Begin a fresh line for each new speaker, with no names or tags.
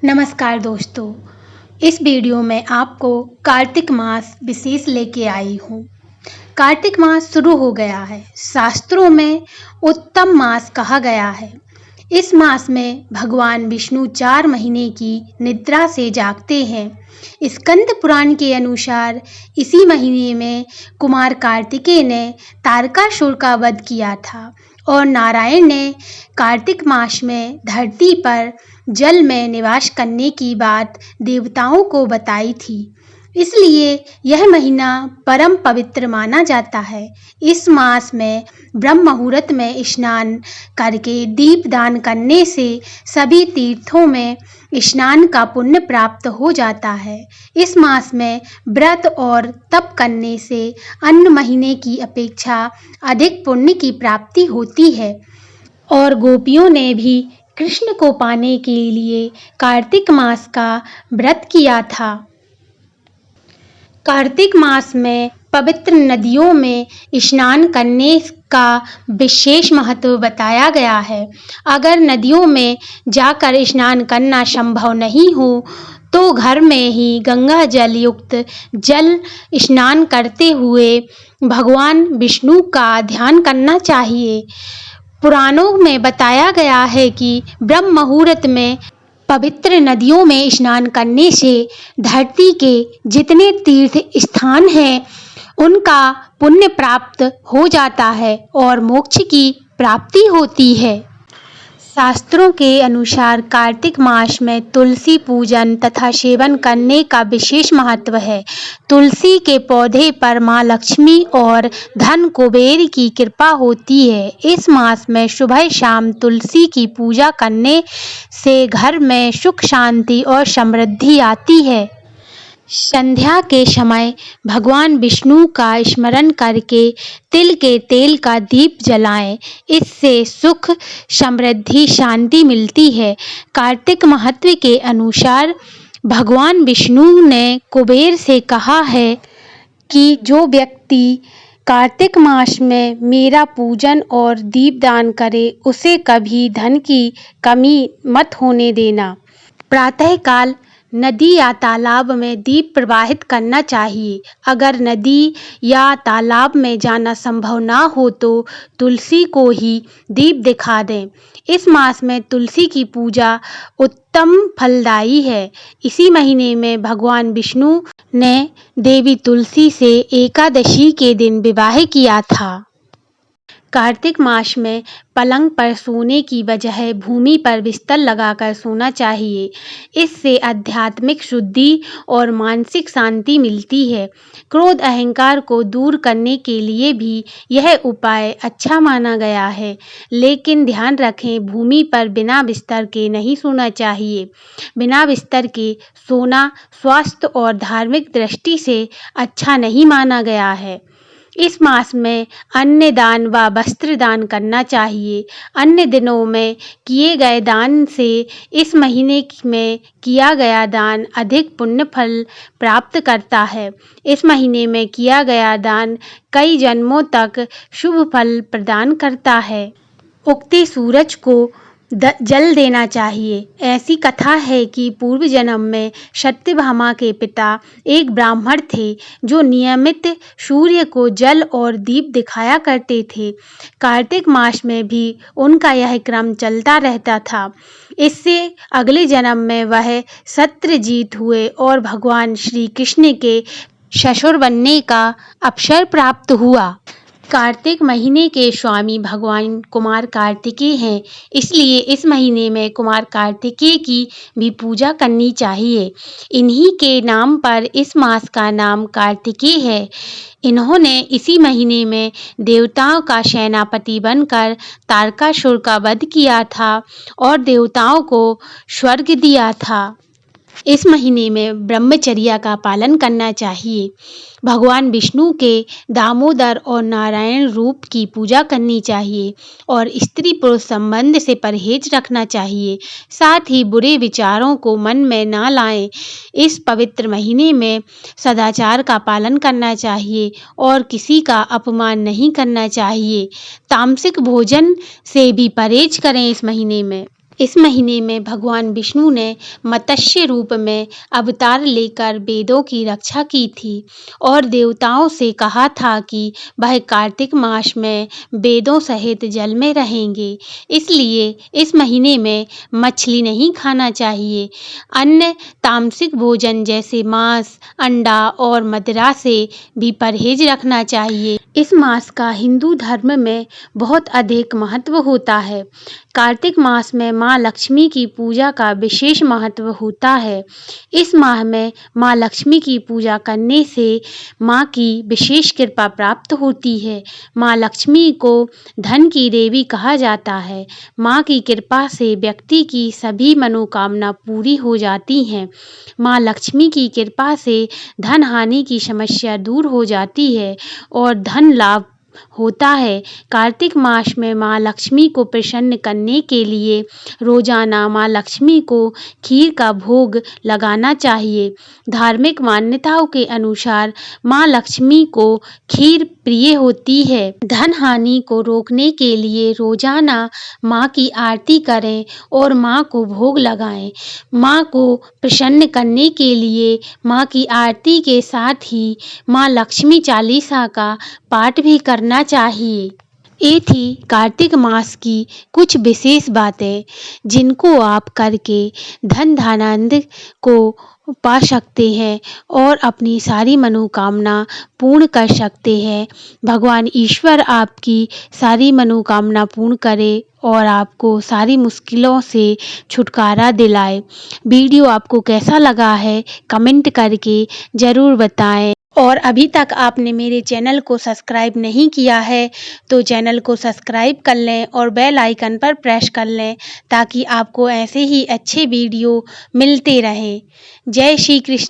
नमस्कार दोस्तों, इस वीडियो में आपको कार्तिक मास विशेष लेके आई हूँ। कार्तिक मास शुरू हो गया है। शास्त्रों में उत्तम मास कहा गया है। इस मास में भगवान विष्णु 4 महीने की निद्रा से जागते हैं। स्कंद पुराण के अनुसार इसी महीने में कुमार कार्तिकेय ने तारकासुर का वध किया था और नारायण ने कार्तिक मास में धरती पर जल में निवास करने की बात देवताओं को बताई थी। इसलिए यह महीना परम पवित्र माना जाता है। इस मास में ब्रह्म मुहूर्त में स्नान करके दीपदान करने से सभी तीर्थों में स्नान का पुण्य प्राप्त हो जाता है। इस मास में व्रत और तप करने से अन्य महीने की अपेक्षा अधिक पुण्य की प्राप्ति होती है और गोपियों ने भी कृष्ण को पाने के लिए कार्तिक मास का व्रत किया था। कार्तिक मास में पवित्र नदियों में स्नान करने का विशेष महत्व बताया गया है। अगर नदियों में जाकर स्नान करना संभव नहीं हो तो घर में ही गंगा जल युक्त जल स्नान करते हुए भगवान विष्णु का ध्यान करना चाहिए। पुराणों में बताया गया है कि ब्रह्म मुहूर्त में पवित्र नदियों में स्नान करने से धरती के जितने तीर्थ स्थान हैं उनका पुण्य प्राप्त हो जाता है और मोक्ष की प्राप्ति होती है। शास्त्रों के अनुसार कार्तिक मास में तुलसी पूजन तथा सेवन करने का विशेष महत्व है। तुलसी के पौधे पर मां लक्ष्मी और धन कुबेर की कृपा होती है। इस मास में सुबह शाम तुलसी की पूजा करने से घर में सुख शांति और समृद्धि आती है। संध्या के समय भगवान विष्णु का स्मरण करके तिल के तेल का दीप जलाएं। इससे सुख समृद्धि शांति मिलती है। कार्तिक महत्व के अनुसार भगवान विष्णु ने कुबेर से कहा है कि जो व्यक्ति कार्तिक मास में मेरा पूजन और दीपदान करे उसे कभी धन की कमी मत होने देना। प्रातःकाल नदी या तालाब में दीप प्रवाहित करना चाहिए। अगर नदी या तालाब में जाना संभव ना हो तो तुलसी को ही दीप दिखा दें। इस मास में तुलसी की पूजा उत्तम फलदायी है। इसी महीने में भगवान विष्णु ने देवी तुलसी से एकादशी के दिन विवाह किया था। कार्तिक मास में पलंग पर सोने की बजाय भूमि पर बिस्तर लगाकर सोना चाहिए। इससे आध्यात्मिक शुद्धि और मानसिक शांति मिलती है। क्रोध अहंकार को दूर करने के लिए भी यह उपाय अच्छा माना गया है। लेकिन ध्यान रखें, भूमि पर बिना बिस्तर के नहीं सोना चाहिए। बिना बिस्तर के सोना स्वास्थ्य और धार्मिक दृष्टि से अच्छा नहीं माना गया है। इस मास में अन्न दान व वस्त्र दान करना चाहिए। अन्य दिनों में किए गए दान से इस महीने में किया गया दान अधिक पुण्य फल प्राप्त करता है। इस महीने में किया गया दान कई जन्मों तक शुभ फल प्रदान करता है। उगते सूरज को जल देना चाहिए। ऐसी कथा है कि पूर्व जन्म में सत्यभामा के पिता एक ब्राह्मण थे जो नियमित सूर्य को जल और दीप दिखाया करते थे। कार्तिक मास में भी उनका यह क्रम चलता रहता था। इससे अगले जन्म में वह सत्यजीत हुए और भगवान श्री कृष्ण के ससुर बनने का अवसर प्राप्त हुआ। कार्तिक महीने के स्वामी भगवान कुमार कार्तिकेय हैं। इसलिए इस महीने में कुमार कार्तिकेय की भी पूजा करनी चाहिए। इन्हीं के नाम पर इस मास का नाम कार्तिकेय है। इन्होंने इसी महीने में देवताओं का सेनापति बनकर तारकासुर का वध किया था और देवताओं को स्वर्ग दिया था। इस महीने में ब्रह्मचर्या का पालन करना चाहिए। भगवान विष्णु के दामोदर और नारायण रूप की पूजा करनी चाहिए और स्त्री पुरुष संबंध से परहेज रखना चाहिए। साथ ही बुरे विचारों को मन में ना लाएं। इस पवित्र महीने में सदाचार का पालन करना चाहिए और किसी का अपमान नहीं करना चाहिए। तामसिक भोजन से भी परहेज करें। इस महीने में इस महीने में भगवान विष्णु ने मत्स्य रूप में अवतार लेकर वेदों की रक्षा की थी और देवताओं से कहा था कि वह कार्तिक मास में वेदों सहित जल में रहेंगे। इसलिए इस महीने में मछली नहीं खाना चाहिए। अन्य तामसिक भोजन जैसे मांस, अंडा और मदिरा से भी परहेज रखना चाहिए। इस मास का हिंदू धर्म में बहुत अधिक महत्व होता है। कार्तिक मास में माँ लक्ष्मी की पूजा का विशेष महत्व होता है। इस माह में माँ लक्ष्मी की पूजा करने से माँ की विशेष कृपा प्राप्त होती है। माँ लक्ष्मी को धन की देवी कहा जाता है। माँ की कृपा से व्यक्ति की सभी मनोकामना पूरी हो जाती हैं। माँ लक्ष्मी की कृपा से धन हानि की समस्या दूर हो जाती है और धन लाभ होता है। कार्तिक मास में माँ लक्ष्मी को प्रसन्न करने के लिए रोजाना माँ लक्ष्मी को खीर का भोग लगाना चाहिए। धार्मिक मान्यताओं के अनुसार माँ लक्ष्मी को खीर प्रिय होती है। धन हानि को रोकने के लिए रोजाना माँ की आरती करें और माँ को भोग लगाएं। माँ को प्रसन्न करने के लिए माँ की आरती के साथ ही माँ लक्ष्मी चालीसा का पाठ भी करना चाहिए। ये थी कार्तिक मास की कुछ विशेष बातें जिनको आप करके धन धान्य को पा सकते हैं और अपनी सारी मनोकामना पूर्ण कर सकते हैं। भगवान ईश्वर आपकी सारी मनोकामना पूर्ण करे और आपको सारी मुश्किलों से छुटकारा दिलाए। वीडियो आपको कैसा लगा है कमेंट करके ज़रूर बताएं। और अभी तक आपने मेरे चैनल को सब्सक्राइब नहीं किया है तो चैनल को सब्सक्राइब कर लें और बेल आइकन पर प्रेस कर लें ताकि आपको ऐसे ही अच्छे वीडियो मिलते रहें। जय श्री कृष्ण।